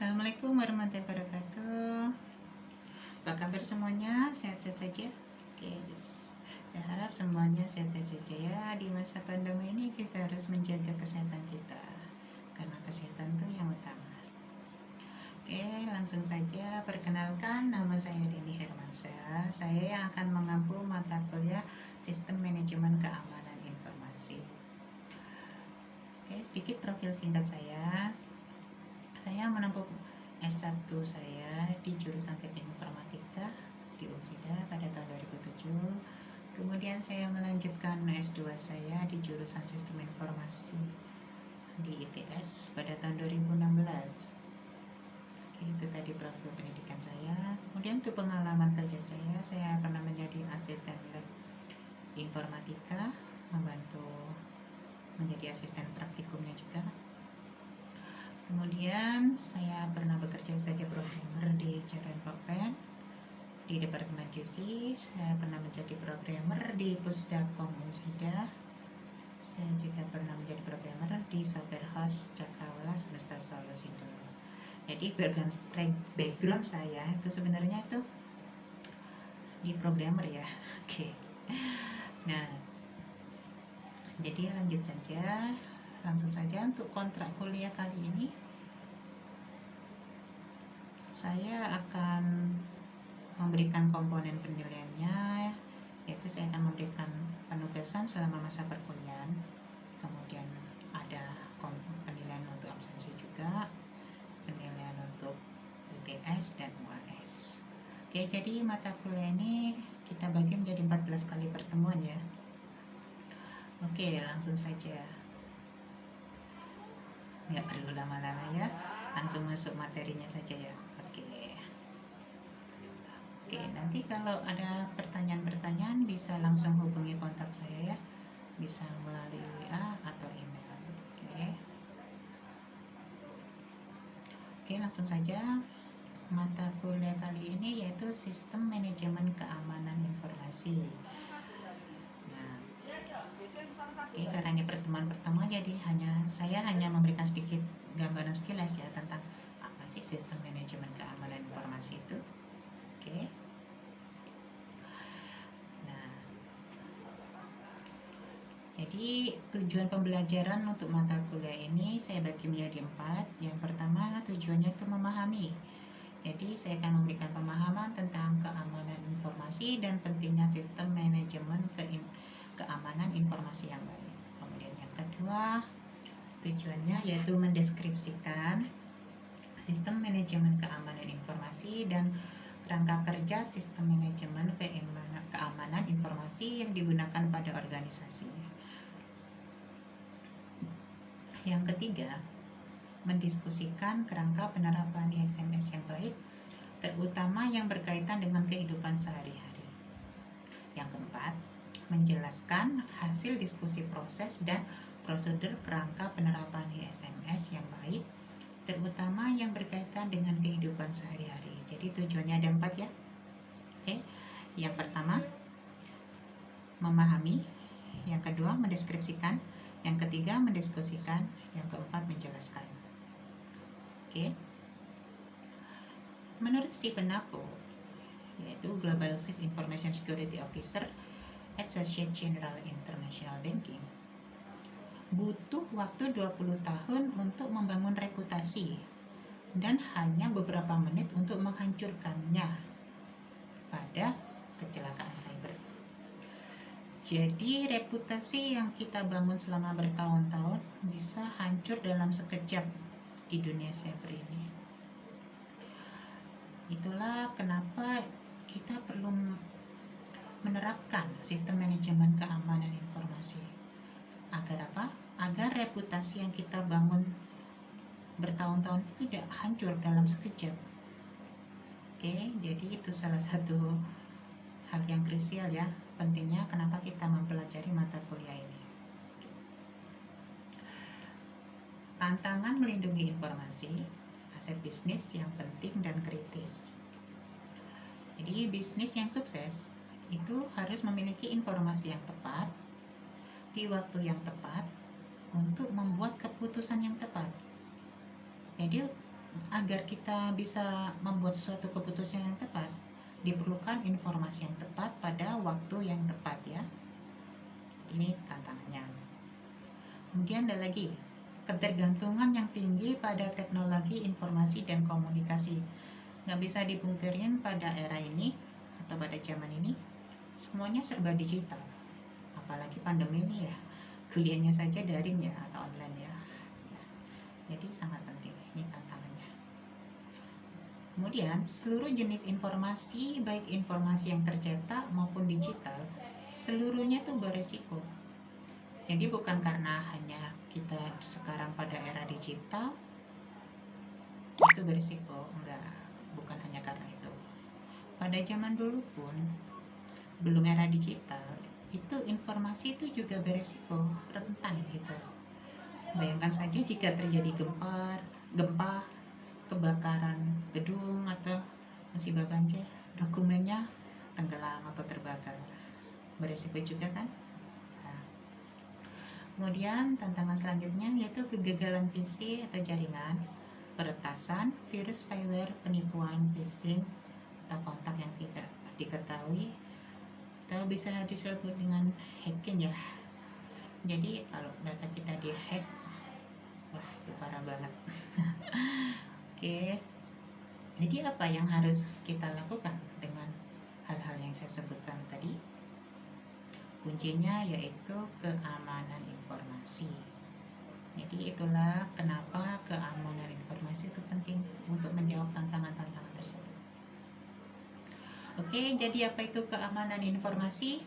Assalamualaikum warahmatullahi wabarakatuh. Apa kabar semuanya? Sehat-sehat saja? Oke, saya harap semuanya sehat-sehat saja ya. Di masa pandemi ini kita harus menjaga kesehatan kita, karena kesehatan itu yang utama. Oke, langsung saja perkenalkan, nama saya Denny Hermansyah. Saya yang akan mengampu mata kuliah Sistem Manajemen Keamanan Informasi. Oke, sedikit profil singkat saya. Saya menempuh S1 saya di jurusan Teknik Informatika di UNSIDA pada tahun 2007. Kemudian saya melanjutkan S2 saya di jurusan Sistem Informasi di ITS pada tahun 2016. Oke, itu tadi profil pendidikan saya. Kemudian untuk pengalaman kerja saya pernah menjadi asisten lab informatika, membantu menjadi asisten praktikumnya juga. Kemudian saya pernah bekerja sebagai programmer di CRN Pokpen di Departemen QC. Saya pernah menjadi programmer di Pusdakom Unsida. Saya juga pernah menjadi programmer di Software House Cakrawala Semesta Solusindo. Jadi background saya itu sebenarnya itu di programmer ya. Oke. Nah, jadi lanjut saja. Langsung saja untuk kontrak kuliah kali ini saya akan memberikan komponen penilaiannya, yaitu saya akan memberikan penugasan selama masa perkuliahan, kemudian ada penilaian untuk absensi juga, penilaian untuk UTS dan UAS. Oke, jadi mata kuliah ini kita bagi menjadi 14 kali pertemuan ya. Oke, langsung saja, nggak perlu lama-lama ya, langsung masuk materinya saja ya. Oke, nanti kalau ada pertanyaan-pertanyaan bisa langsung hubungi kontak saya ya, bisa melalui WA atau email. Oke, langsung saja. Mata kuliah kali ini yaitu Sistem Manajemen Keamanan Informasi. Oke, karena ini pertemuan pertama, jadi saya hanya memberikan sedikit gambaran sekilas ya tentang apa sih sistem manajemen keamanan informasi itu. Oke. Nah, jadi tujuan pembelajaran untuk mata kuliah ini saya bagi menjadi 4. Yang pertama, tujuannya itu memahami. Jadi saya akan memberikan pemahaman tentang keamanan informasi dan pentingnya sistem manajemen keamanan informasi yang baik. Kemudian yang kedua, tujuannya yaitu mendeskripsikan sistem manajemen keamanan informasi dan kerangka kerja sistem manajemen keamanan informasi yang digunakan pada organisasi. Yang ketiga, mendiskusikan kerangka penerapan ISMS yang baik, terutama yang berkaitan dengan kehidupan sehari-hari. Yang keempat, menjelaskan hasil diskusi proses dan prosedur kerangka penerapan ISMS yang baik, terutama yang berkaitan dengan kehidupan sehari-hari. Jadi tujuannya ada 4 ya. Oke. Yang pertama, memahami. Yang kedua, mendeskripsikan. Yang ketiga, mendiskusikan. Yang keempat, menjelaskan. Oke. Menurut Stephen Napo, yaitu Global Chief Information Security Officer Associate General International Banking, butuh waktu 20 tahun untuk membangun reputasi dan hanya beberapa menit untuk menghancurkannya pada kecelakaan cyber. Jadi reputasi yang kita bangun selama bertahun-tahun bisa hancur dalam sekejap di dunia cyber ini. Itulah kenapa kita perlu menerapkan sistem manajemen keamanan informasi. Agar apa? Agar reputasi yang kita bangun bertahun-tahun tidak hancur dalam sekejap. Oke, jadi itu salah satu hal yang krusial ya, pentingnya kenapa kita mempelajari mata kuliah ini. Tantangan melindungi informasi, aset bisnis yang penting dan kritis. Jadi bisnis yang sukses itu harus memiliki informasi yang tepat di waktu yang tepat untuk membuat keputusan yang tepat. Jadi agar kita bisa membuat suatu keputusan yang tepat, diperlukan informasi yang tepat pada waktu yang tepat ya. Ini tantangannya. Kemudian ada lagi, ketergantungan yang tinggi pada teknologi informasi dan komunikasi. Nggak bisa dipungkirin pada era ini atau pada zaman ini, semuanya serba digital. Apalagi pandemi ini ya, kuliahnya saja daring ya atau online ya. Jadi sangat penting, ini tantangannya. Kemudian seluruh jenis informasi, baik informasi yang tercetak maupun digital, seluruhnya itu beresiko. Jadi bukan karena hanya kita sekarang pada era digital itu beresiko, enggak, bukan hanya karena itu. Pada zaman dulu pun belum era digital, itu informasi itu juga beresiko, rentan gitu. Bayangkan saja jika terjadi gempa, kebakaran gedung atau musibah banjir, dokumennya tenggelam atau terbakar, beresiko juga kan. Nah, kemudian tantangan selanjutnya yaitu kegagalan PC atau jaringan, peretasan, virus spyware, penipuan, phishing atau kontak yang tidak diketahui atau bisa disebut dengan hacking ya. Jadi kalau data kita dihack, wah itu parah banget. Oke, jadi apa yang harus kita lakukan dengan hal-hal yang saya sebutkan tadi? Kuncinya yaitu keamanan informasi. Jadi itulah kenapa keamanan informasi itu penting untuk menjawab tantangan-tantangan tersebut. Oke, jadi apa itu keamanan informasi?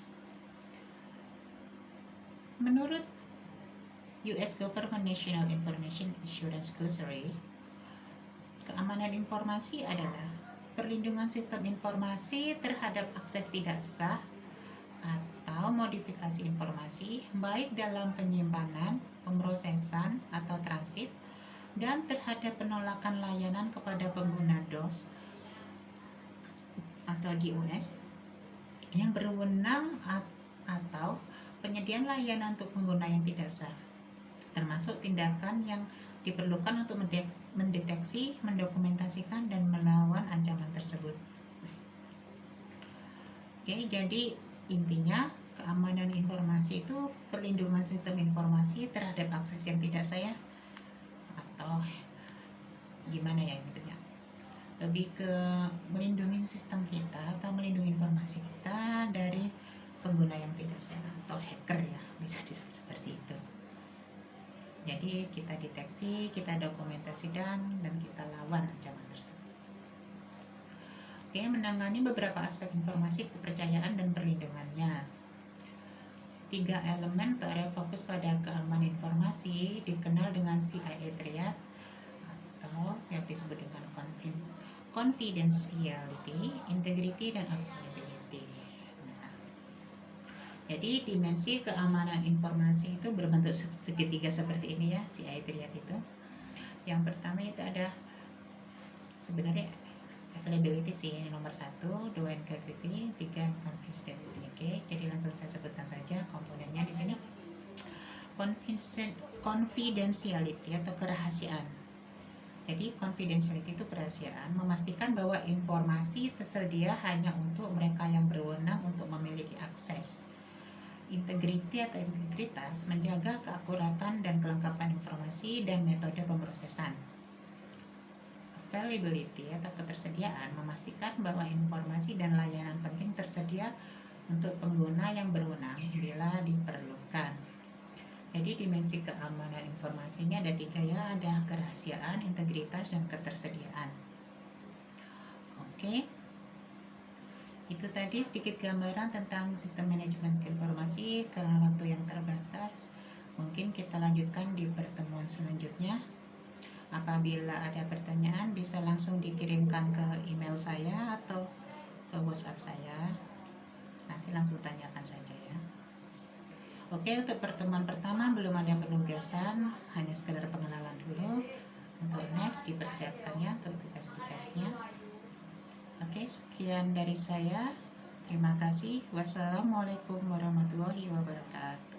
Menurut US Government National Information Assurance Glossary, keamanan informasi adalah perlindungan sistem informasi terhadap akses tidak sah atau modifikasi informasi, baik dalam penyimpanan, pemrosesan, atau transit, dan terhadap penolakan layanan kepada pengguna DOS atau DOS yang berwenang atau penyediaan layanan untuk pengguna yang tidak sah, termasuk tindakan yang diperlukan untuk mendeteksi, mendokumentasikan, dan melawan ancaman tersebut. Oke, jadi intinya keamanan informasi itu perlindungan sistem informasi terhadap akses yang tidak sah, atau gimana ya intinya, lebih ke melindungi sistem kita atau melindungi informasi kita dari pengguna yang tidak sah atau hacker ya, bisa disebut seperti itu. Jadi kita deteksi, kita dokumentasikan, dan kita lawan ancaman tersebut. Oke, menangani beberapa aspek informasi, kepercayaan, dan perlindungannya. 3 elemen atau area fokus pada keamanan informasi dikenal dengan CIA Triad atau yang disebut dengan confidentiality, integrity, dan availability. Jadi dimensi keamanan informasi itu berbentuk segitiga seperti ini ya, CIA Triad itu. Yang pertama itu ada sebenarnya availability sih, ini nomor 1, 2 integrity, 3 confidentiality. Oke, jadi langsung saya sebutkan saja komponennya di sini. Confidentiality atau kerahasiaan. Jadi confidentiality itu kerahasiaan, memastikan bahwa informasi tersedia hanya untuk mereka yang berwenang untuk memiliki akses. Integrity atau integritas, menjaga keakuratan dan kelengkapan informasi dan metode pemrosesan. Availability atau ketersediaan, memastikan bahwa informasi dan layanan penting tersedia untuk pengguna yang berwenang bila diperlukan. Jadi dimensi keamanan informasi ini ada 3 ya, ada kerahasiaan, integritas, dan ketersediaan. Oke, itu tadi sedikit gambaran tentang sistem manajemen informasi. Karena waktu yang terbatas, mungkin kita lanjutkan di pertemuan selanjutnya. Apabila ada pertanyaan bisa langsung dikirimkan ke email saya atau ke WhatsApp saya. Nanti langsung tanyakan saja ya. Oke, untuk pertemuan pertama belum ada penugasan, hanya sekedar pengenalan dulu. Untuk next dipersiapkannya untuk tugas-tugasnya. Oke, sekian dari saya. Terima kasih. Wassalamualaikum warahmatullahi wabarakatuh.